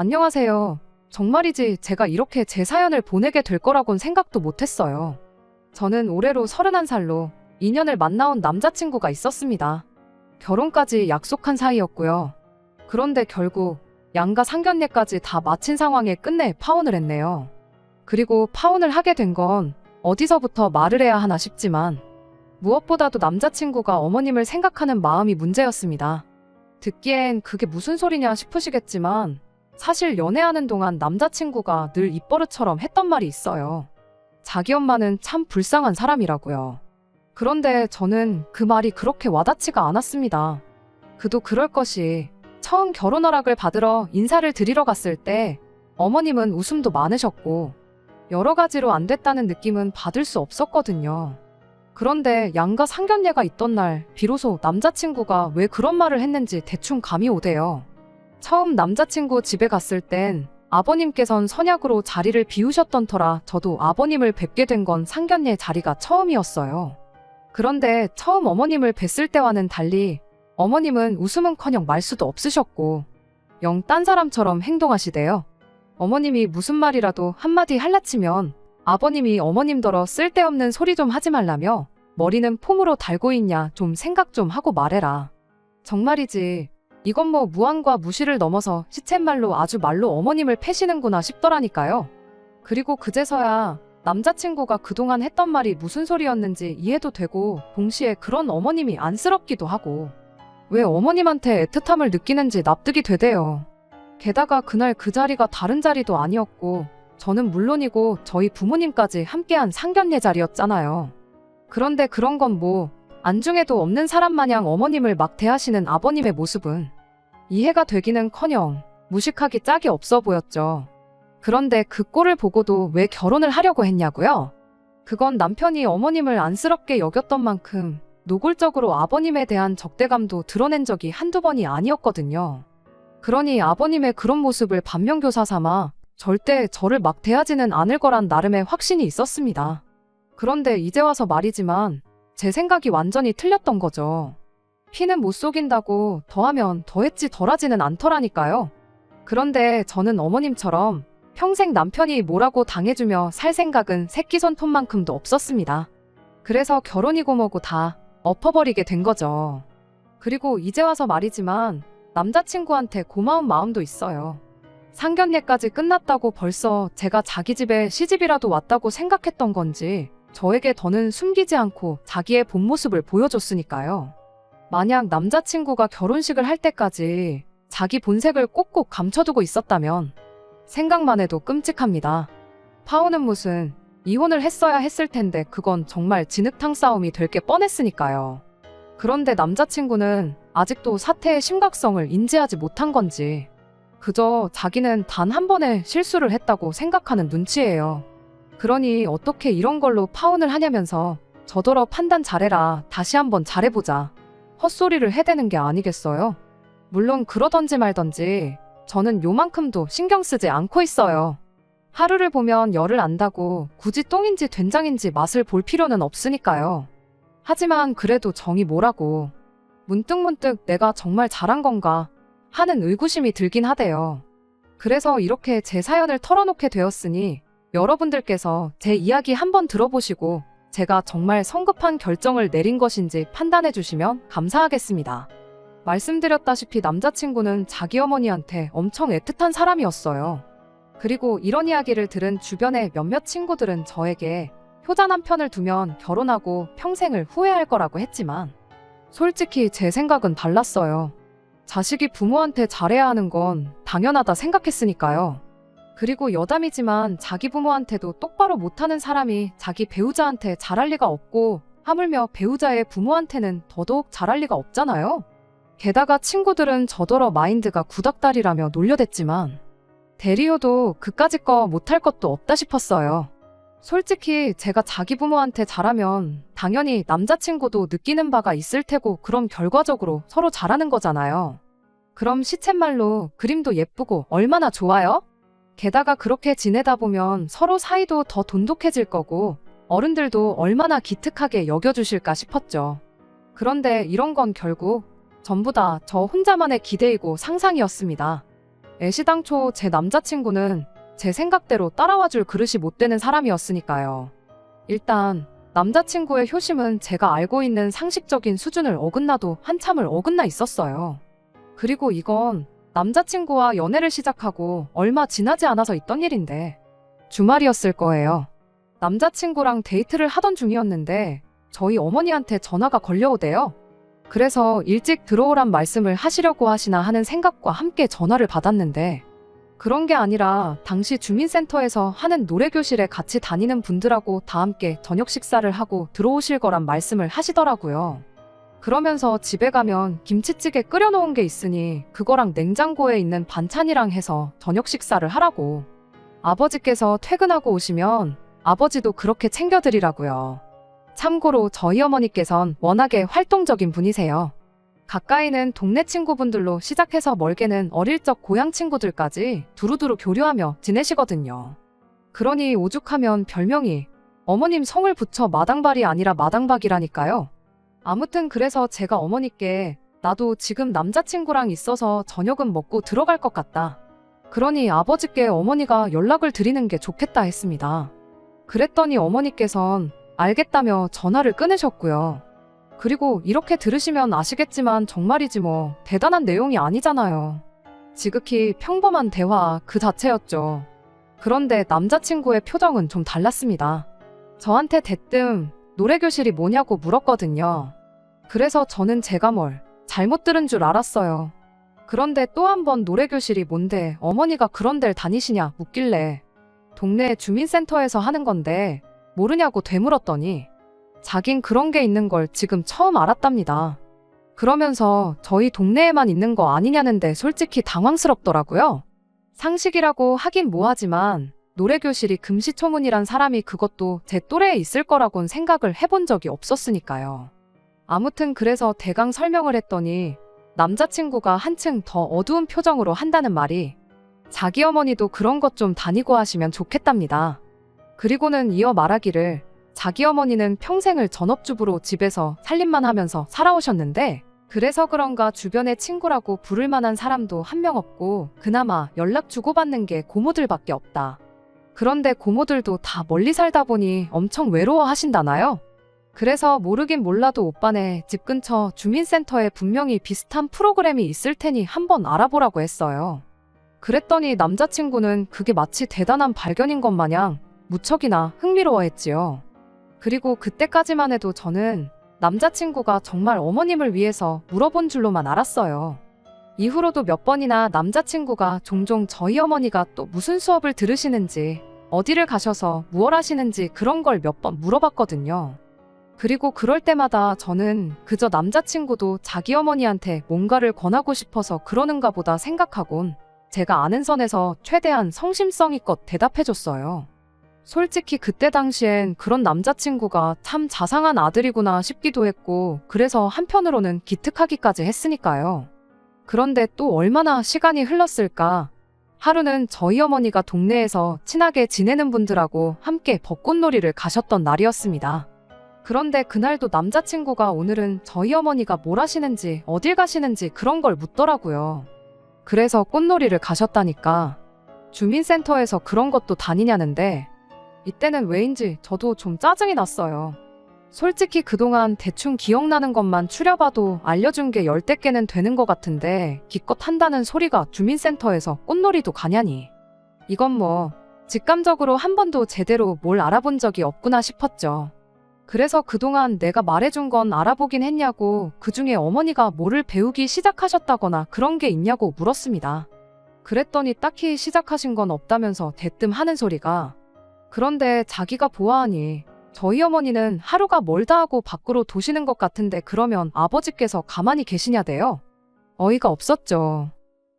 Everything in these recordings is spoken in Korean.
안녕하세요. 정말이지 제가 이렇게 제 사연을 보내게 될 거라곤 생각도 못했어요. 저는 올해로 31살로 2년을 만나온 남자친구가 있었습니다. 결혼까지 약속한 사이였고요. 그런데 결국 양가 상견례까지 다 마친 상황에 끝내 파혼을 했네요. 그리고 파혼을 하게 된 건 어디서부터 말을 해야 하나 싶지만 무엇보다도 남자친구가 어머님을 생각하는 마음이 문제였습니다. 듣기엔 그게 무슨 소리냐 싶으시겠지만 사실 연애하는 동안 남자친구가 늘 입버릇처럼 했던 말이 있어요. 자기 엄마는 참 불쌍한 사람이라고요. 그런데 저는 그 말이 그렇게 와닿지가 않았습니다. 그도 그럴 것이 처음 결혼 허락을 받으러 인사를 드리러 갔을 때 어머님은 웃음도 많으셨고 여러 가지로 안 됐다는 느낌은 받을 수 없었거든요. 그런데 양가 상견례가 있던 날 비로소 남자친구가 왜 그런 말을 했는지 대충 감이 오대요. 처음 남자친구 집에 갔을 땐 아버님께선 선약으로 자리를 비우셨던 터라 저도 아버님을 뵙게 된 건 상견례 자리가 처음이었어요. 그런데 처음 어머님을 뵀을 때와는 달리 어머님은 웃음은커녕 말수도 없으셨고 영 딴 사람처럼 행동하시대요. 어머님이 무슨 말이라도 한마디 할라치면 아버님이 어머님더러 쓸데없는 소리 좀 하지 말라며 머리는 폼으로 달고 있냐 좀 생각 좀 하고 말해라. 정말이지 이건 뭐 무안과 무시를 넘어서 시쳇말로 아주 말로 어머님을 패시는구나 싶더라니까요. 그리고 그제서야 남자친구가 그동안 했던 말이 무슨 소리였는지 이해도 되고 동시에 그런 어머님이 안쓰럽기도 하고 왜 어머님한테 애틋함을 느끼는지 납득이 되대요. 게다가 그날 그 자리가 다른 자리도 아니었고 저는 물론이고 저희 부모님까지 함께한 상견례 자리였잖아요. 그런데 그런 건 뭐 안중에도 없는 사람 마냥 어머님을 막 대하시는 아버님의 모습은 이해가 되기는커녕 무식하기 짝이 없어 보였죠. 그런데 그 꼴을 보고도 왜 결혼을 하려고 했냐고요? 그건 남편이 어머님을 안쓰럽게 여겼던 만큼 노골적으로 아버님에 대한 적대감도 드러낸 적이 한두 번이 아니었거든요. 그러니 아버님의 그런 모습을 반면교사 삼아 절대 저를 막 대하지는 않을 거란 나름의 확신이 있었습니다. 그런데 이제 와서 말이지만 제 생각이 완전히 틀렸던 거죠. 피는 못 속인다고 더하면 더했지 덜하지는 않더라니까요. 그런데 저는 어머님처럼 평생 남편이 뭐라고 당해주며 살 생각은 새끼 손톱만큼도 없었습니다. 그래서 결혼이고 뭐고 다 엎어버리게 된 거죠. 그리고 이제 와서 말이지만 남자친구한테 고마운 마음도 있어요. 상견례까지 끝났다고 벌써 제가 자기 집에 시집이라도 왔다고 생각했던 건지 저에게 더는 숨기지 않고 자기의 본 모습을 보여줬으니까요. 만약 남자친구가 결혼식을 할 때까지 자기 본색을 꼭꼭 감춰두고 있었다면 생각만 해도 끔찍합니다. 파혼은 무슨 이혼을 했어야 했을 텐데 그건 정말 진흙탕 싸움이 될 게 뻔했으니까요. 그런데 남자친구는 아직도 사태의 심각성을 인지하지 못한 건지 그저 자기는 단 한 번의 실수를 했다고 생각하는 눈치예요. 그러니 어떻게 이런 걸로 파혼을 하냐면서 저더러 판단 잘해라, 다시 한번 잘해보자, 헛소리를 해대는 게 아니겠어요? 물론 그러던지 말던지 저는 요만큼도 신경 쓰지 않고 있어요. 하루를 보면 열을 안다고 굳이 똥인지 된장인지 맛을 볼 필요는 없으니까요. 하지만 그래도 정이 뭐라고 문득문득 내가 정말 잘한 건가 하는 의구심이 들긴 하대요. 그래서 이렇게 제 사연을 털어놓게 되었으니 여러분들께서 제 이야기 한번 들어보시고 제가 정말 성급한 결정을 내린 것인지 판단해 주시면 감사하겠습니다. 말씀드렸다시피 남자친구는 자기 어머니한테 엄청 애틋한 사람이었어요. 그리고 이런 이야기를 들은 주변의 몇몇 친구들은 저에게 효자 남편을 두면 결혼하고 평생을 후회할 거라고 했지만 솔직히 제 생각은 달랐어요. 자식이 부모한테 잘해야 하는 건 당연하다 생각했으니까요. 그리고 여담이지만 자기 부모한테도 똑바로 못하는 사람이 자기 배우자한테 잘할 리가 없고 하물며 배우자의 부모한테는 더더욱 잘할 리가 없잖아요. 게다가 친구들은 저더러 마인드가 구닥다리라며 놀려댔지만 대리호도 그까짓 거 못할 것도 없다 싶었어요. 솔직히 제가 자기 부모한테 잘하면 당연히 남자친구도 느끼는 바가 있을 테고 그럼 결과적으로 서로 잘하는 거잖아요. 그럼 시쳇말로 그림도 예쁘고 얼마나 좋아요? 게다가 그렇게 지내다 보면 서로 사이도 더 돈독해질 거고 어른들도 얼마나 기특하게 여겨주실까 싶었죠. 그런데 이런 건 결국 전부 다 저 혼자만의 기대이고 상상이었습니다. 애시당초 제 남자친구는 제 생각대로 따라와줄 그릇이 못 되는 사람이었으니까요. 일단 남자친구의 효심은 제가 알고 있는 상식적인 수준을 어긋나도 한참을 어긋나 있었어요. 그리고 이건 남자친구와 연애를 시작하고 얼마 지나지 않아서 있던 일인데 주말이었을 거예요. 남자친구랑 데이트를 하던 중이었는데 저희 어머니한테 전화가 걸려오대요. 그래서 일찍 들어오란 말씀을 하시려고 하시나 하는 생각과 함께 전화를 받았는데 그런 게 아니라 당시 주민센터에서 하는 노래교실에 같이 다니는 분들하고 다 함께 저녁 식사를 하고 들어오실 거란 말씀을 하시더라고요. 그러면서 집에 가면 김치찌개 끓여놓은 게 있으니 그거랑 냉장고에 있는 반찬이랑 해서 저녁 식사를 하라고. 아버지께서 퇴근하고 오시면 아버지도 그렇게 챙겨드리라고요. 참고로 저희 어머니께선 워낙에 활동적인 분이세요. 가까이는 동네 친구분들로 시작해서 멀게는 어릴 적 고향 친구들까지 두루두루 교류하며 지내시거든요. 그러니 오죽하면 별명이 어머님 성을 붙여 마당발이 아니라 마당박이라니까요. 아무튼 그래서 제가 어머니께 나도 지금 남자친구랑 있어서 저녁은 먹고 들어갈 것 같다. 그러니 아버지께 어머니가 연락을 드리는 게 좋겠다 했습니다. 그랬더니 어머니께선 알겠다며 전화를 끊으셨고요. 그리고 이렇게 들으시면 아시겠지만 정말이지 뭐 대단한 내용이 아니잖아요. 지극히 평범한 대화 그 자체였죠. 그런데 남자친구의 표정은 좀 달랐습니다. 저한테 대뜸 노래교실이 뭐냐고 물었거든요. 그래서 저는 제가 뭘 잘못 들은 줄 알았어요. 그런데 또 한 번 노래교실이 뭔데 어머니가 그런 데를 다니시냐 묻길래 동네 주민센터에서 하는 건데 모르냐고 되물었더니 자긴 그런 게 있는 걸 지금 처음 알았답니다. 그러면서 저희 동네에만 있는 거 아니냐는데 솔직히 당황스럽더라고요. 상식이라고 하긴 뭐하지만 노래교실이 금시초문이란 사람이 그것도 제 또래에 있을 거라곤 생각을 해본 적이 없었으니까요. 아무튼 그래서 대강 설명을 했더니 남자친구가 한층 더 어두운 표정으로 한다는 말이 자기 어머니도 그런 것 좀 다니고 하시면 좋겠답니다. 그리고는 이어 말하기를 자기 어머니는 평생을 전업주부로 집에서 살림만 하면서 살아오셨는데 그래서 그런가 주변에 친구라고 부를 만한 사람도 한 명 없고 그나마 연락 주고받는 게 고모들밖에 없다. 그런데 고모들도 다 멀리 살다 보니 엄청 외로워하신다나요? 그래서 모르긴 몰라도 오빠네 집 근처 주민센터에 분명히 비슷한 프로그램이 있을 테니 한번 알아보라고 했어요. 그랬더니 남자친구는 그게 마치 대단한 발견인 것 마냥 무척이나 흥미로워했지요. 그리고 그때까지만 해도 저는 남자친구가 정말 어머님을 위해서 물어본 줄로만 알았어요. 이후로도 몇 번이나 남자친구가 종종 저희 어머니가 또 무슨 수업을 들으시는지 어디를 가셔서 무얼 하시는지 그런 걸 몇 번 물어봤거든요. 그리고 그럴 때마다 저는 그저 남자친구도 자기 어머니한테 뭔가를 권하고 싶어서 그러는가 보다 생각하곤 제가 아는 선에서 최대한 성심성의껏 대답해줬어요. 솔직히 그때 당시엔 그런 남자친구가 참 자상한 아들이구나 싶기도 했고 그래서 한편으로는 기특하기까지 했으니까요. 그런데 또 얼마나 시간이 흘렀을까? 하루는 저희 어머니가 동네에서 친하게 지내는 분들하고 함께 벚꽃놀이를 가셨던 날이었습니다. 그런데 그날도 남자친구가 오늘은 저희 어머니가 뭘 하시는지 어딜 가시는지 그런 걸 묻더라고요. 그래서 꽃놀이를 가셨다니까. 주민센터에서 그런 것도 다니냐는데 이때는 왜인지 저도 좀 짜증이 났어요. 솔직히 그동안 대충 기억나는 것만 추려봐도 알려준 게 10대 개는 되는 것 같은데 기껏 한다는 소리가 주민센터에서 꽃놀이도 가냐니. 이건 뭐 직감적으로 한 번도 제대로 뭘 알아본 적이 없구나 싶었죠. 그래서 그동안 내가 말해준 건 알아보긴 했냐고 그중에 어머니가 뭐를 배우기 시작하셨다거나 그런 게 있냐고 물었습니다. 그랬더니 딱히 시작하신 건 없다면서 대뜸 하는 소리가 그런데 자기가 보아하니 저희 어머니는 하루가 멀다 하고 밖으로 도시는 것 같은데 그러면 아버지께서 가만히 계시냐대요. 어이가 없었죠.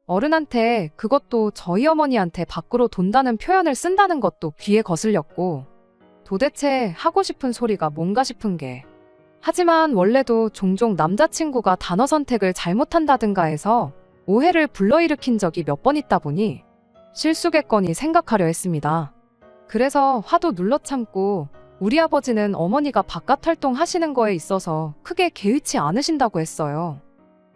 어른한테 그것도 저희 어머니한테 밖으로 돈다는 표현을 쓴다는 것도 귀에 거슬렸고 도대체 하고 싶은 소리가 뭔가 싶은 게 하지만 원래도 종종 남자친구가 단어 선택을 잘못한다든가 해서 오해를 불러일으킨 적이 몇 번 있다 보니 실수겠거니 생각하려 했습니다. 그래서 화도 눌러 참고 우리 아버지는 어머니가 바깥 활동하시는 거에 있어서 크게 개의치 않으신다고 했어요.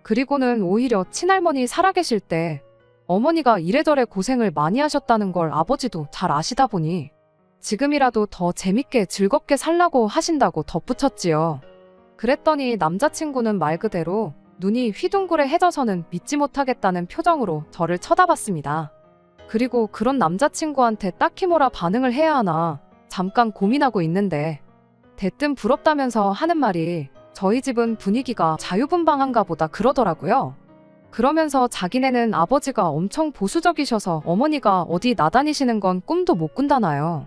그리고는 오히려 친할머니 살아계실 때 어머니가 이래저래 고생을 많이 하셨다는 걸 아버지도 잘 아시다 보니 지금이라도 더 재밌게 즐겁게 살라고 하신다고 덧붙였지요. 그랬더니 남자친구는 말 그대로 눈이 휘둥그레해져서는 믿지 못하겠다는 표정으로 저를 쳐다봤습니다. 그리고 그런 남자친구한테 딱히 뭐라 반응을 해야 하나 잠깐 고민하고 있는데 대뜸 부럽다면서 하는 말이 저희 집은 분위기가 자유분방한가 보다 그러더라고요. 그러면서 자기네는 아버지가 엄청 보수적이셔서 어머니가 어디 나다니시는 건 꿈도 못 꾼다나요.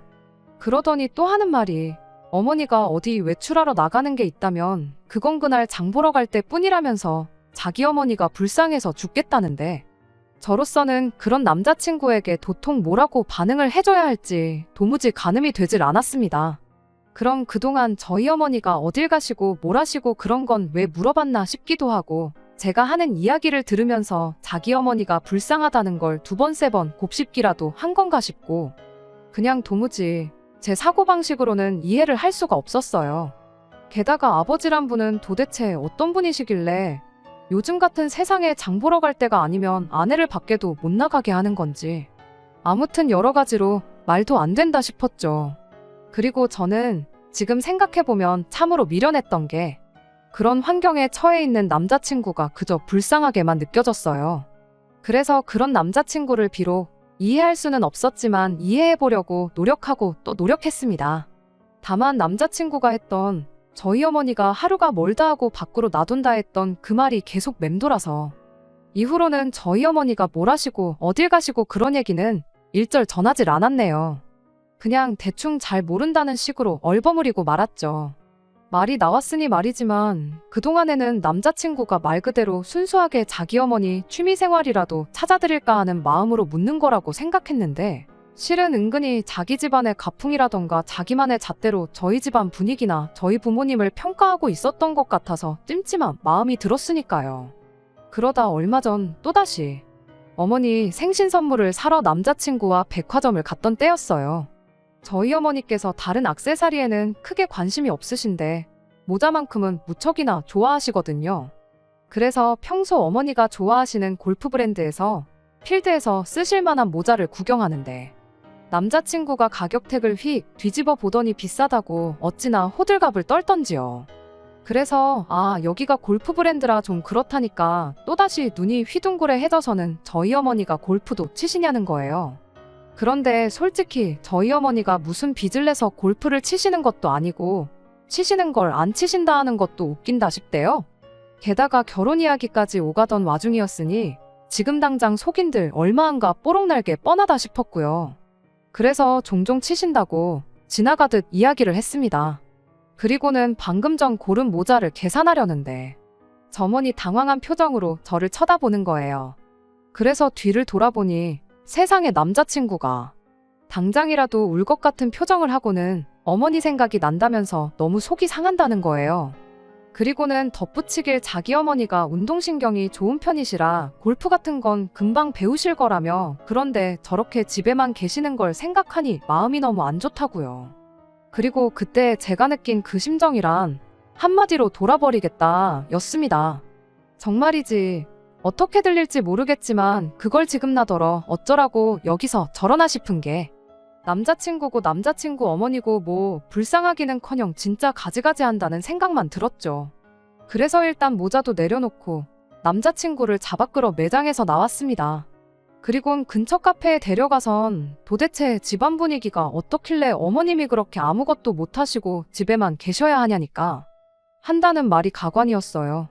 그러더니 또 하는 말이 어머니가 어디 외출하러 나가는 게 있다면 그건 그날 장 보러 갈 때뿐이라면서 자기 어머니가 불쌍해서 죽겠다는데 저로서는 그런 남자친구에게 도통 뭐라고 반응을 해줘야 할지 도무지 가늠이 되질 않았습니다. 그럼 그동안 저희 어머니가 어딜 가시고 뭘 하시고 그런 건 왜 물어봤나 싶기도 하고 제가 하는 이야기를 들으면서 자기 어머니가 불쌍하다는 걸 2번, 3번 곱씹기라도 한 건가 싶고 그냥 도무지 제 사고방식으로는 이해를 할 수가 없었어요. 게다가 아버지란 분은 도대체 어떤 분이시길래 요즘 같은 세상에 장 보러 갈 때가 아니면 아내를 밖에도 못 나가게 하는 건지 아무튼 여러 가지로 말도 안 된다 싶었죠. 그리고 저는 지금 생각해보면 참으로 미련했던 게 그런 환경에 처해 있는 남자친구가 그저 불쌍하게만 느껴졌어요. 그래서 그런 남자친구를 비록 이해할 수는 없었지만 이해해보려고 노력하고 또 노력했습니다. 다만 남자친구가 했던 저희 어머니가 하루가 멀다 하고 밖으로 놔둔다 했던 그 말이 계속 맴돌아서 이후로는 저희 어머니가 뭘 하시고 어딜 가시고 그런 얘기는 일절 전하질 않았네요. 그냥 대충 잘 모른다는 식으로 얼버무리고 말았죠. 말이 나왔으니 말이지만 그동안에는 남자친구가 말 그대로 순수하게 자기 어머니 취미생활이라도 찾아드릴까 하는 마음으로 묻는 거라고 생각했는데 실은 은근히 자기 집안의 가풍이라던가 자기만의 잣대로 저희 집안 분위기나 저희 부모님을 평가하고 있었던 것 같아서 찜찜한 마음이 들었으니까요. 그러다 얼마 전 또다시 어머니 생신 선물을 사러 남자친구와 백화점을 갔던 때였어요. 저희 어머니께서 다른 액세서리에는 크게 관심이 없으신데 모자만큼은 무척이나 좋아하시거든요. 그래서 평소 어머니가 좋아하시는 골프 브랜드에서 필드에서 쓰실 만한 모자를 구경하는데 남자친구가 가격택을 휙 뒤집어 보더니 비싸다고 어찌나 호들갑을 떨던지요. 그래서 여기가 골프 브랜드라 좀 그렇다니까 또다시 눈이 휘둥그레해져서는 저희 어머니가 골프도 치시냐는 거예요. 그런데 솔직히 저희 어머니가 무슨 빚을 내서 골프를 치시는 것도 아니고 치시는 걸 안 치신다 하는 것도 웃긴다 싶대요. 게다가 결혼 이야기까지 오가던 와중이었으니 지금 당장 속인들 얼마한가 뽀록날게 뻔하다 싶었고요. 그래서 종종 치신다고 지나가듯 이야기를 했습니다. 그리고는 방금 전 고른 모자를 계산하려는데 점원이 당황한 표정으로 저를 쳐다보는 거예요. 그래서 뒤를 돌아보니 세상에 남자친구가 당장이라도 울 것 같은 표정을 하고는 어머니 생각이 난다면서 너무 속이 상한다는 거예요. 그리고는 덧붙이길 자기 어머니가 운동신경이 좋은 편이시라 골프 같은 건 금방 배우실 거라며 그런데 저렇게 집에만 계시는 걸 생각하니 마음이 너무 안 좋다고요. 그리고 그때 제가 느낀 그 심정이란 한마디로 돌아버리겠다 였습니다. 정말이지 어떻게 들릴지 모르겠지만 그걸 지금 나더러 어쩌라고 여기서 저러나 싶은 게 남자친구고 남자친구 어머니고 뭐 불쌍하기는커녕 진짜 가지가지 한다는 생각만 들었죠. 그래서 일단 모자도 내려놓고 남자친구를 잡아 끌어 매장에서 나왔습니다. 그리곤 근처 카페에 데려가선 도대체 집안 분위기가 어떻길래 어머님이 그렇게 아무것도 못하시고 집에만 계셔야 하냐니까 한다는 말이 가관이었어요.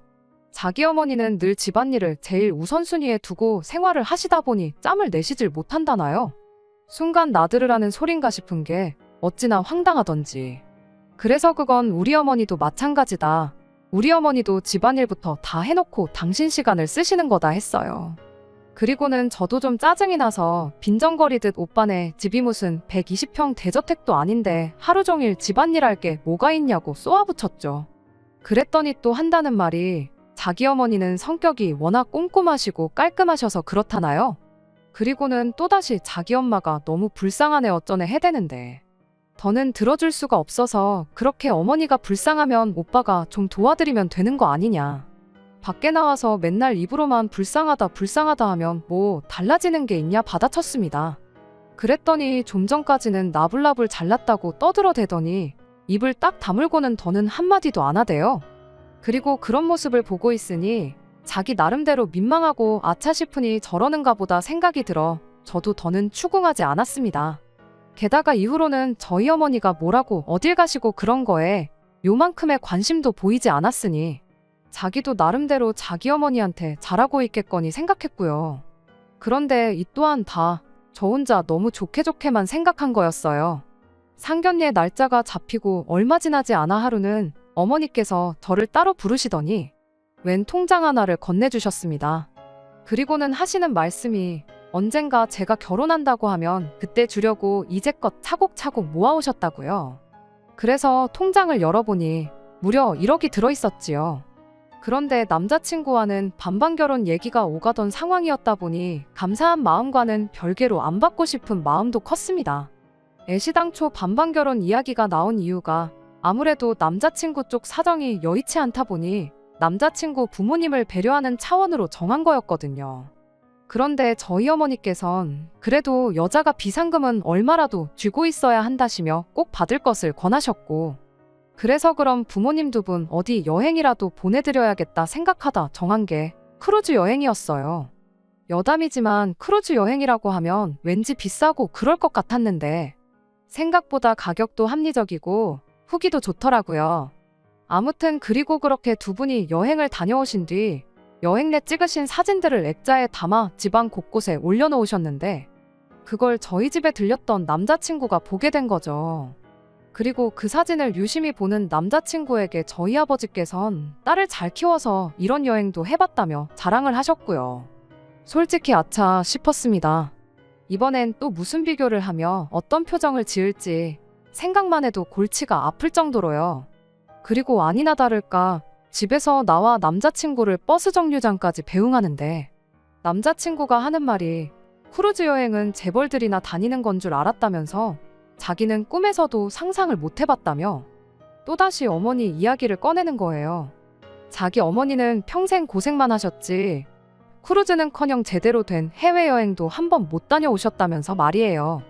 자기 어머니는 늘 집안일을 제일 우선순위에 두고 생활을 하시다 보니 짬을 내시질 못한다나요? 순간 나들으라는 소린가 싶은 게 어찌나 황당하던지. 그래서 그건 우리 어머니도 마찬가지다. 우리 어머니도 집안일부터 다 해놓고 당신 시간을 쓰시는 거다 했어요. 그리고는 저도 좀 짜증이 나서 빈정거리듯 오빠네 집이 무슨 120평 대저택도 아닌데 하루 종일 집안일 할 게 뭐가 있냐고 쏘아붙였죠. 그랬더니 또 한다는 말이 자기 어머니는 성격이 워낙 꼼꼼하시고 깔끔하셔서 그렇다나요? 그리고는 또다시 자기 엄마가 너무 불쌍하네 어쩌네 해대는데 더는 들어줄 수가 없어서 그렇게 어머니가 불쌍하면 오빠가 좀 도와드리면 되는 거 아니냐. 밖에 나와서 맨날 입으로만 불쌍하다 불쌍하다 하면 뭐 달라지는 게 있냐 받아쳤습니다. 그랬더니 좀 전까지는 나불나불 잘났다고 떠들어대더니 입을 딱 다물고는 더는 한마디도 안 하대요. 그리고 그런 모습을 보고 있으니 자기 나름대로 민망하고 아차 싶으니 저러는가 보다 생각이 들어 저도 더는 추궁하지 않았습니다. 게다가 이후로는 저희 어머니가 뭐라고 어딜 가시고 그런 거에 요만큼의 관심도 보이지 않았으니 자기도 나름대로 자기 어머니한테 잘하고 있겠거니 생각했고요. 그런데 이 또한 다 저 혼자 너무 좋게 좋게만 생각한 거였어요. 상견례 날짜가 잡히고 얼마 지나지 않아 하루는 어머니께서 저를 따로 부르시더니 웬 통장 하나를 건네주셨습니다. 그리고는 하시는 말씀이 언젠가 제가 결혼한다고 하면 그때 주려고 이제껏 차곡차곡 모아오셨다고요. 그래서 통장을 열어보니 무려 1억이 들어있었지요. 그런데 남자친구와는 반반 결혼 얘기가 오가던 상황이었다 보니 감사한 마음과는 별개로 안 받고 싶은 마음도 컸습니다. 애시당초 반반 결혼 이야기가 나온 이유가 아무래도 남자친구 쪽 사정이 여의치 않다 보니 남자친구 부모님을 배려하는 차원으로 정한 거였거든요. 그런데 저희 어머니께선 그래도 여자가 비상금은 얼마라도 쥐고 있어야 한다시며 꼭 받을 것을 권하셨고, 그래서 그럼 부모님 두 분 어디 여행이라도 보내드려야겠다 생각하다 정한 게 크루즈 여행이었어요. 여담이지만 크루즈 여행이라고 하면 왠지 비싸고 그럴 것 같았는데 생각보다 가격도 합리적이고 후기도 좋더라고요. 아무튼 그리고 그렇게 두 분이 여행을 다녀오신 뒤 여행 내 찍으신 사진들을 액자에 담아 집안 곳곳에 올려놓으셨는데 그걸 저희 집에 들렸던 남자친구가 보게 된 거죠. 그리고 그 사진을 유심히 보는 남자친구에게 저희 아버지께선 딸을 잘 키워서 이런 여행도 해봤다며 자랑을 하셨고요. 솔직히 아차 싶었습니다. 이번엔 또 무슨 비교를 하며 어떤 표정을 지을지 생각만 해도 골치가 아플 정도로요. 그리고 아니나 다를까 집에서 나와 남자친구를 버스 정류장까지 배웅하는데 남자친구가 하는 말이 크루즈 여행은 재벌들이나 다니는 건 줄 알았다면서 자기는 꿈에서도 상상을 못 해봤다며 또다시 어머니 이야기를 꺼내는 거예요. 자기 어머니는 평생 고생만 하셨지 크루즈는커녕 제대로 된 해외여행도 한 번 못 다녀오셨다면서 말이에요.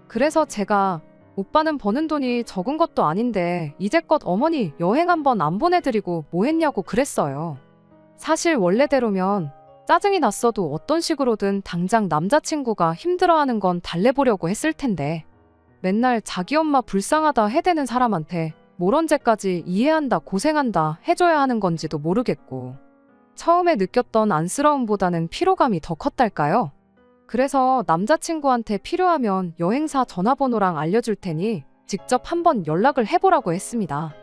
그래서 제가 오빠는 버는 돈이 적은 것도 아닌데 이제껏 어머니 여행 한 번 안 보내드리고 뭐 했냐고 그랬어요. 사실 원래대로면 짜증이 났어도 어떤 식으로든 당장 남자친구가 힘들어하는 건 달래보려고 했을 텐데 맨날 자기 엄마 불쌍하다 해대는 사람한테 뭘 언제까지 이해한다 고생한다 해줘야 하는 건지도 모르겠고 처음에 느꼈던 안쓰러움보다는 피로감이 더 컸달까요? 그래서 남자친구한테 필요하면 여행사 전화번호랑 알려줄 테니 직접 한번 연락을 해보라고 했습니다.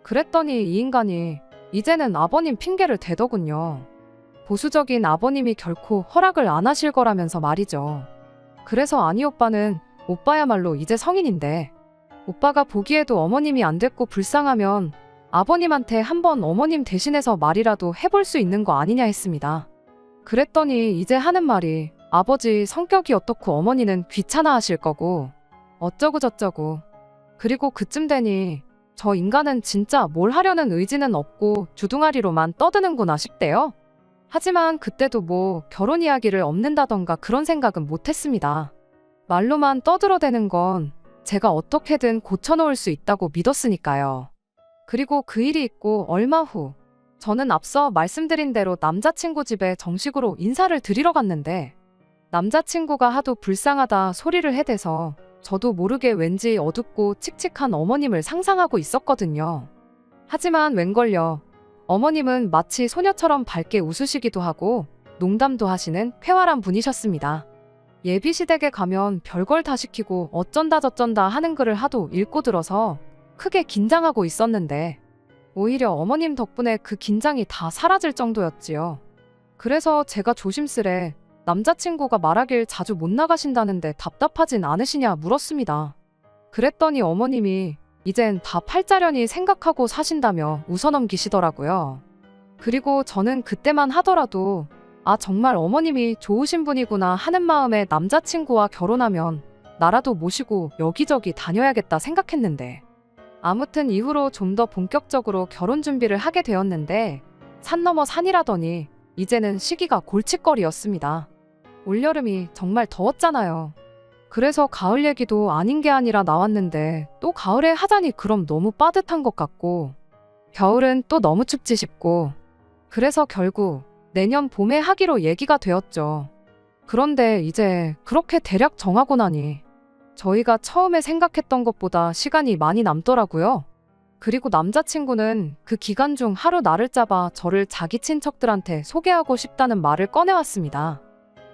그랬더니 이 인간이 이제는 아버님 핑계를 대더군요. 보수적인 아버님이 결코 허락을 안 하실 거라면서 말이죠. 그래서 아니 오빠는 오빠야말로 이제 성인인데 오빠가 보기에도 어머님이 안 됐고 불쌍하면 아버님한테 한번 어머님 대신해서 말이라도 해볼 수 있는 거 아니냐 했습니다. 그랬더니 이제 하는 말이 아버지 성격이 어떻고 어머니는 귀찮아 하실 거고 어쩌고 저쩌고 그리고 그쯤 되니 저 인간은 진짜 뭘 하려는 의지는 없고 주둥아리로만 떠드는구나 싶대요. 하지만 그때도 뭐 결혼 이야기를 엎는다던가 그런 생각은 못했습니다. 말로만 떠들어대는 건 제가 어떻게든 고쳐놓을 수 있다고 믿었으니까요. 그리고 그 일이 있고 얼마 후 저는 앞서 말씀드린 대로 남자친구 집에 정식으로 인사를 드리러 갔는데 남자친구가 하도 불쌍하다 소리를 해대서 저도 모르게 왠지 어둡고 칙칙한 어머님을 상상하고 있었거든요. 하지만 웬걸요. 어머님은 마치 소녀처럼 밝게 웃으시기도 하고 농담도 하시는 쾌활한 분이셨습니다. 예비시댁에 가면 별걸 다 시키고 어쩐다 저쩐다 하는 글을 하도 읽고 들어서 크게 긴장하고 있었는데 오히려 어머님 덕분에 그 긴장이 다 사라질 정도였지요. 그래서 제가 조심스레 남자친구가 말하길 자주 못 나가신다는데 답답하진 않으시냐 물었습니다. 그랬더니 어머님이 이젠 다 팔자련이 생각하고 사신다며 웃어넘기시더라고요. 그리고 저는 그때만 하더라도 아 정말 어머님이 좋으신 분이구나 하는 마음에 남자친구와 결혼하면 나라도 모시고 여기저기 다녀야겠다 생각했는데 아무튼 이후로 좀 더 본격적으로 결혼 준비를 하게 되었는데 산 넘어 산이라더니 이제는 시기가 골칫거리였습니다. 올여름이 정말 더웠잖아요. 그래서 가을 얘기도 아닌 게 아니라 나왔는데 또 가을에 하자니 그럼 너무 빠듯한 것 같고 겨울은 또 너무 춥지 싶고 그래서 결국 내년 봄에 하기로 얘기가 되었죠. 그런데 이제 그렇게 대략 정하고 나니 저희가 처음에 생각했던 것보다 시간이 많이 남더라고요. 그리고 남자친구는 그 기간 중 하루 날을 잡아 저를 자기 친척들한테 소개하고 싶다는 말을 꺼내왔습니다.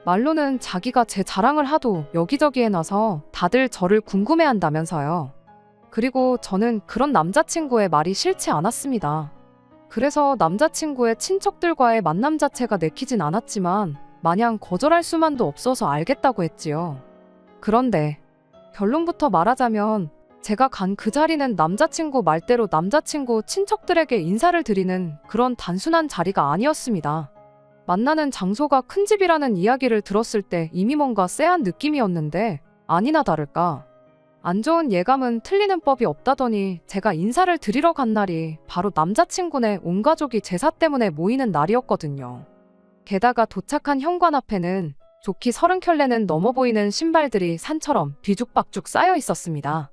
말로는 자기가 제 자랑을 하도 여기저기 해놔서 다들 저를 궁금해한다면서요. 그리고 저는 그런 남자친구의 말이 싫지 않았습니다. 그래서 남자친구의 친척들과의 만남 자체가 내키진 않았지만 마냥 거절할 수만도 없어서 알겠다고 했지요. 그런데 결론부터 말하자면 제가 간 그 자리는 남자친구 말대로 남자친구 친척들에게 인사를 드리는 그런 단순한 자리가 아니었습니다. 만나는 장소가 큰 집이라는 이야기를 들었을 때 이미 뭔가 쎄한 느낌이었는데 아니나 다를까 안 좋은 예감은 틀리는 법이 없다더니 제가 인사를 드리러 간 날이 바로 남자친구네 온 가족이 제사 때문에 모이는 날이었거든요. 게다가 도착한 현관 앞에는 좋기 30켤레는 넘어 보이는 신발들이 산처럼 뒤죽박죽 쌓여 있었습니다.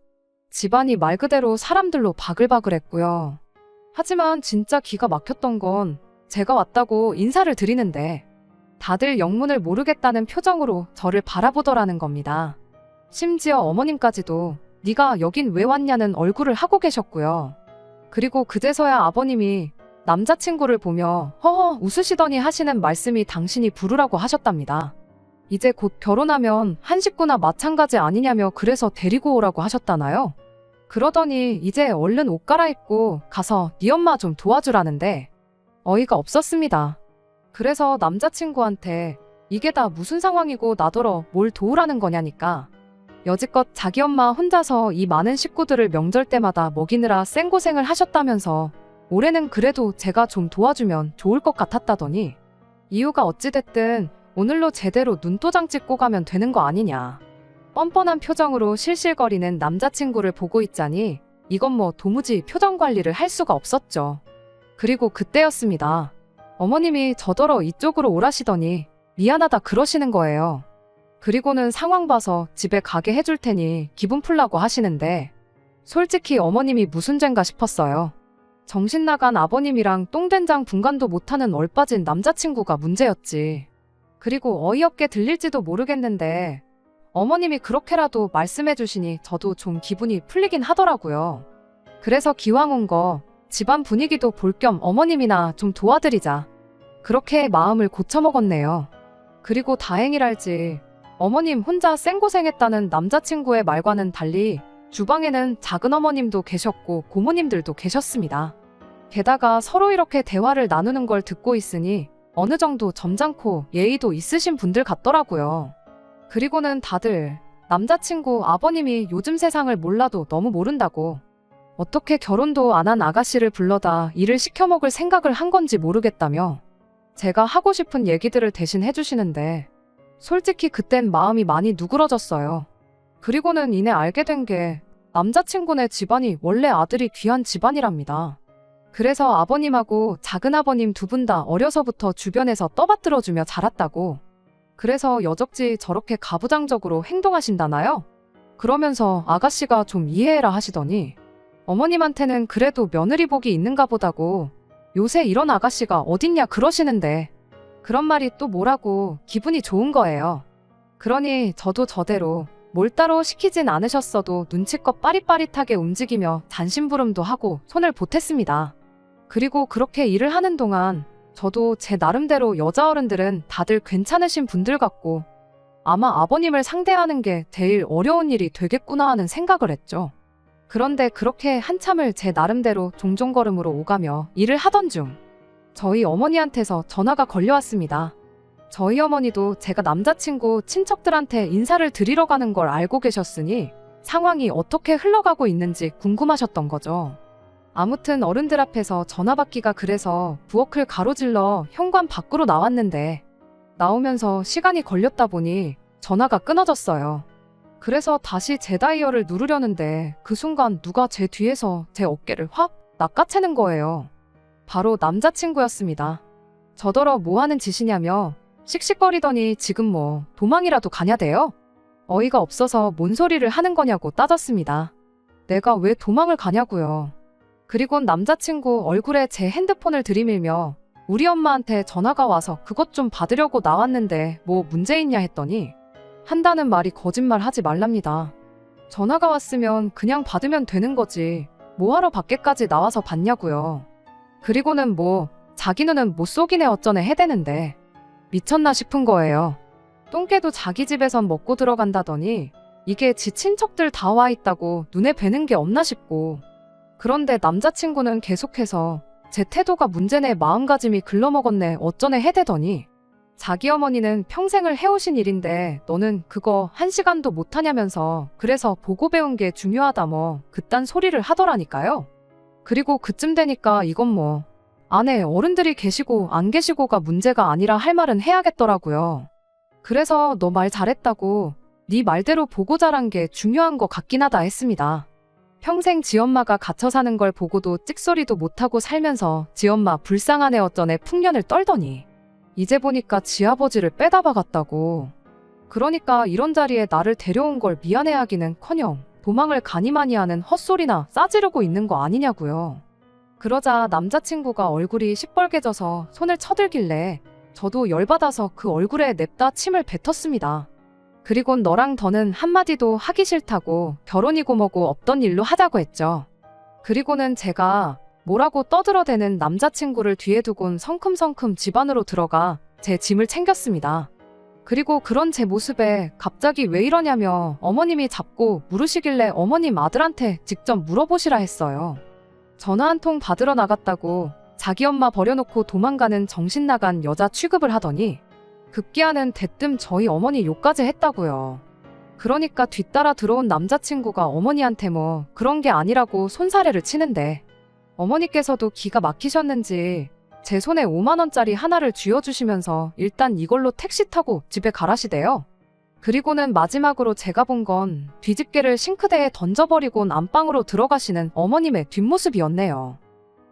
집안이 말 그대로 사람들로 바글바글했고요. 하지만 진짜 기가 막혔던 건 제가 왔다고 인사를 드리는데 다들 영문을 모르겠다는 표정으로 저를 바라보더라는 겁니다. 심지어 어머님까지도 네가 여긴 왜 왔냐는 얼굴을 하고 계셨고요. 그리고 그제서야 아버님이 남자친구를 보며 허허 웃으시더니 하시는 말씀이 당신이 부르라고 하셨답니다. 이제 곧 결혼하면 한 식구나 마찬가지 아니냐며 그래서 데리고 오라고 하셨다나요? 그러더니 이제 얼른 옷 갈아입고 가서 네 엄마 좀 도와주라는데 어이가 없었습니다. 그래서 남자친구한테 이게 다 무슨 상황이고 나더러 뭘 도우라는 거냐니까 여지껏 자기 엄마 혼자서 이 많은 식구들을 명절 때마다 먹이느라 쌩고생을 하셨다면서 올해는 그래도 제가 좀 도와주면 좋을 것 같았다더니 이유가 어찌됐든 오늘로 제대로 눈도장 찍고 가면 되는 거 아니냐. 뻔뻔한 표정으로 실실거리는 남자친구를 보고 있자니 이건 뭐 도무지 표정 관리를 할 수가 없었죠. 그리고 그때였습니다. 어머님이 저더러 이쪽으로 오라시더니 미안하다 그러시는 거예요. 그리고는 상황 봐서 집에 가게 해줄 테니 기분 풀라고 하시는데 솔직히 어머님이 무슨 죄인가 싶었어요. 정신 나간 아버님이랑 똥된장 분간도 못하는 얼빠진 남자친구가 문제였지. 그리고 어이없게 들릴지도 모르겠는데 어머님이 그렇게라도 말씀해 주시니 저도 좀 기분이 풀리긴 하더라고요. 그래서 기왕 온 거 집안 분위기도 볼 겸 어머님이나 좀 도와드리자. 그렇게 마음을 고쳐먹었네요. 그리고 다행이랄지 어머님 혼자 쌩고생했다는 남자친구의 말과는 달리 주방에는 작은 어머님도 계셨고 고모님들도 계셨습니다. 게다가 서로 이렇게 대화를 나누는 걸 듣고 있으니 어느 정도 점잖고 예의도 있으신 분들 같더라고요. 그리고는 다들 남자친구 아버님이 요즘 세상을 몰라도 너무 모른다고 어떻게 결혼도 안 한 아가씨를 불러다 일을 시켜먹을 생각을 한 건지 모르겠다며 제가 하고 싶은 얘기들을 대신 해주시는데 솔직히 그땐 마음이 많이 누그러졌어요. 그리고는 이내 알게 된 게 남자친구네 집안이 원래 아들이 귀한 집안이랍니다. 그래서 아버님하고 작은아버님 두 분 다 어려서부터 주변에서 떠받들어주며 자랐다고. 그래서 여적지 저렇게 가부장적으로 행동하신다나요? 그러면서 아가씨가 좀 이해해라 하시더니 어머님한테는 그래도 며느리 복이 있는가 보다고 요새 이런 아가씨가 어딨냐 그러시는데 그런 말이 또 뭐라고 기분이 좋은 거예요. 그러니 저도 저대로 뭘 따로 시키진 않으셨어도 눈치껏 빠릿빠릿하게 움직이며 잔심부름도 하고 손을 보탰습니다. 그리고 그렇게 일을 하는 동안 저도 제 나름대로 여자 어른들은 다들 괜찮으신 분들 같고 아마 아버님을 상대하는 게 제일 어려운 일이 되겠구나 하는 생각을 했죠. 그런데 그렇게 한참을 제 나름대로 종종걸음으로 오가며 일을 하던 중 저희 어머니한테서 전화가 걸려왔습니다. 저희 어머니도 제가 남자친구 친척들한테 인사를 드리러 가는 걸 알고 계셨으니 상황이 어떻게 흘러가고 있는지 궁금하셨던 거죠. 아무튼 어른들 앞에서 전화 받기가 그래서 부엌을 가로질러 현관 밖으로 나왔는데 나오면서 시간이 걸렸다 보니 전화가 끊어졌어요. 그래서 다시 제 다이얼을 누르려는데 그 순간 누가 제 뒤에서 제 어깨를 확 낚아채는 거예요. 바로 남자친구였습니다. 저더러 뭐 하는 짓이냐며 씩씩거리더니 지금 뭐 도망이라도 가냐대요? 어이가 없어서 뭔 소리를 하는 거냐고 따졌습니다. 내가 왜 도망을 가냐고요. 그리곤 남자친구 얼굴에 제 핸드폰을 들이밀며 우리 엄마한테 전화가 와서 그것 좀 받으려고 나왔는데 뭐 문제 있냐 했더니 한다는 말이 거짓말 하지 말랍니다. 전화가 왔으면 그냥 받으면 되는 거지 뭐하러 밖에까지 나와서 받냐고요. 그리고는 뭐 자기 눈은 못 속이네 어쩌네 해대는데 미쳤나 싶은 거예요. 똥개도 자기 집에선 먹고 들어간다더니 이게 지 친척들 다 와 있다고 눈에 뵈는 게 없나 싶고 그런데 남자친구는 계속해서 제 태도가 문제네 마음가짐이 글러먹었네 어쩌네 해대더니 자기 어머니는 평생을 해오신 일인데 너는 그거 1시간도 못하냐면서 그래서 보고 배운 게 중요하다 뭐 그딴 소리를 하더라니까요. 그리고 그쯤 되니까 이건 뭐 안에 어른들이 계시고 안 계시고가 문제가 아니라 할 말은 해야겠더라고요. 그래서 너 말 잘했다고 네 말대로 보고 자란 게 중요한 것 같긴 하다 했습니다. 평생 지엄마가 갇혀 사는 걸 보고도 찍소리도 못하고 살면서 지엄마 불쌍하네 어쩌네 풍년을 떨더니 이제 보니까 지아버지를 빼다 박았다고. 그러니까 이런 자리에 나를 데려온 걸 미안해하기는커녕 도망을 가니마니 하는 헛소리나 싸지르고 있는 거 아니냐고요. 그러자 남자친구가 얼굴이 시뻘개져서 손을 쳐들길래 저도 열받아서 그 얼굴에 냅다 침을 뱉었습니다. 그리곤 너랑 더는 한마디도 하기 싫다고 결혼이고 뭐고 없던 일로 하자고 했죠. 그리고는 제가 뭐라고 떠들어대는 남자친구를 뒤에 두곤 성큼성큼 집 안으로 들어가 제 짐을 챙겼습니다. 그리고 그런 제 모습에 갑자기 왜 이러냐며 어머님이 잡고 물으시길래 어머님 아들한테 직접 물어보시라 했어요. 전화 한 통 받으러 나갔다고 자기 엄마 버려놓고 도망가는 정신 나간 여자 취급을 하더니 급기야는 대뜸 저희 어머니 욕까지 했다고요. 그러니까 뒤따라 들어온 남자친구가 어머니한테 뭐 그런 게 아니라고 손사래를 치는데 어머니께서도 기가 막히셨는지 제 손에 5만 원짜리 하나를 쥐어주시면서 일단 이걸로 택시 타고 집에 가라시대요. 그리고는 마지막으로 제가 본 건 뒤집개를 싱크대에 던져버리곤 안방으로 들어가시는 어머님의 뒷모습이었네요.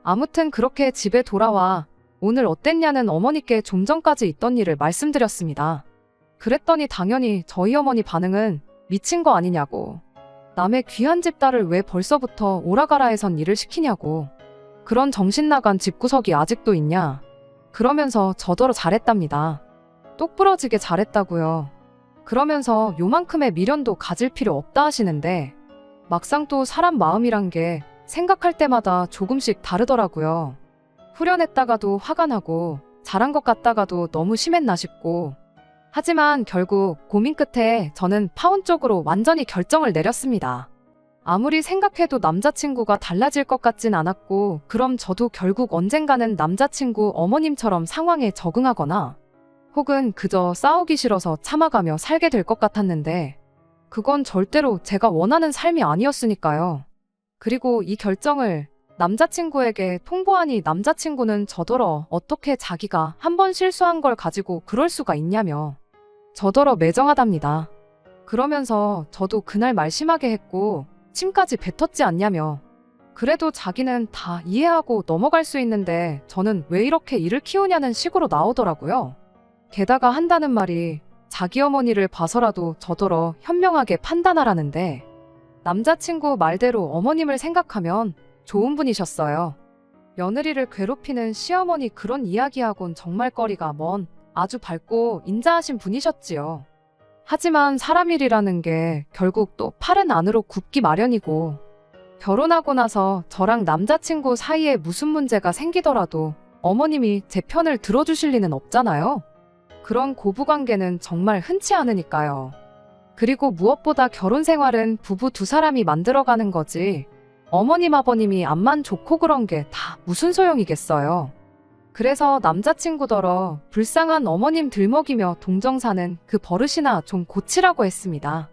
아무튼 그렇게 집에 돌아와 오늘 어땠냐는 어머니께 좀 전까지 있던 일을 말씀드렸습니다. 그랬더니 당연히 저희 어머니 반응은 미친 거 아니냐고. 남의 귀한 집 딸을 왜 벌써부터 오라가라 해선 일을 시키냐고. 그런 정신 나간 집구석이 아직도 있냐. 그러면서 저더러 잘했답니다. 똑부러지게 잘했다고요. 그러면서 요만큼의 미련도 가질 필요 없다 하시는데 막상 또 사람 마음이란 게 생각할 때마다 조금씩 다르더라고요. 후련했다가도 화가 나고 잘한 것 같다가도 너무 심했나 싶고 하지만 결국 고민 끝에 저는 파혼 쪽으로 완전히 결정을 내렸습니다. 아무리 생각해도 남자친구가 달라질 것 같진 않았고 그럼 저도 결국 언젠가는 남자친구 어머님처럼 상황에 적응하거나 혹은 그저 싸우기 싫어서 참아가며 살게 될 것 같았는데 그건 절대로 제가 원하는 삶이 아니었으니까요. 그리고 이 결정을 남자친구에게 통보하니 남자친구는 저더러 어떻게 자기가 한 번 실수한 걸 가지고 그럴 수가 있냐며 저더러 매정하답니다. 그러면서 저도 그날 말 심하게 했고 침까지 뱉었지 않냐며 그래도 자기는 다 이해하고 넘어갈 수 있는데 저는 왜 이렇게 일을 키우냐는 식으로 나오더라고요. 게다가 한다는 말이 자기 어머니를 봐서라도 저더러 현명하게 판단하라는데 남자친구 말대로 어머님을 생각하면 좋은 분이셨어요. 며느리를 괴롭히는 시어머니 그런 이야기하곤 정말 거리가 먼 아주 밝고 인자하신 분이셨지요. 하지만 사람 일이라는 게 결국 또 팔은 안으로 굽기 마련이고 결혼하고 나서 저랑 남자친구 사이에 무슨 문제가 생기더라도 어머님이 제 편을 들어주실 리는 없잖아요. 그런 고부관계는 정말 흔치 않으니까요. 그리고 무엇보다 결혼 생활은 부부 두 사람이 만들어가는 거지 어머님 아버님이 앞만 좋고 그런 게 다 무슨 소용이겠어요. 그래서 남자친구더러 불쌍한 어머님 들먹이며 동정 사는 그 버릇이나 좀 고치라고 했습니다.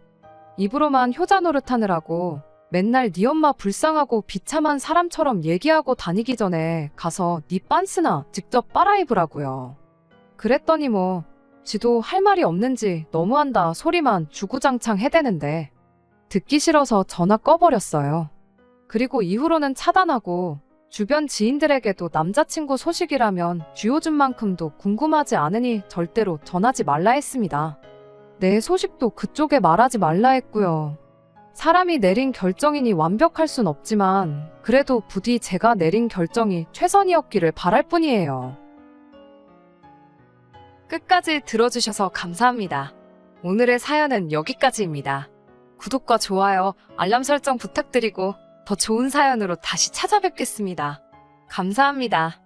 입으로만 효자 노릇하느라고 맨날 네 엄마 불쌍하고 비참한 사람처럼 얘기하고 다니기 전에 가서 네 빤스나 직접 빨아 입으라고요. 그랬더니 뭐 지도 할 말이 없는지 너무한다 소리만 주구장창 해대는데 듣기 싫어서 전화 꺼버렸어요. 그리고 이후로는 차단하고 주변 지인들에게도 남자친구 소식이라면 쥐어준만큼도 궁금하지 않으니 절대로 전하지 말라 했습니다. 내 소식도 그쪽에 말하지 말라 했고요. 사람이 내린 결정이니 완벽할 순 없지만 그래도 부디 제가 내린 결정이 최선이었기를 바랄 뿐이에요. 끝까지 들어주셔서 감사합니다. 오늘의 사연은 여기까지입니다. 구독과 좋아요, 알람 설정 부탁드리고 더 좋은 사연으로 다시 찾아뵙겠습니다. 감사합니다.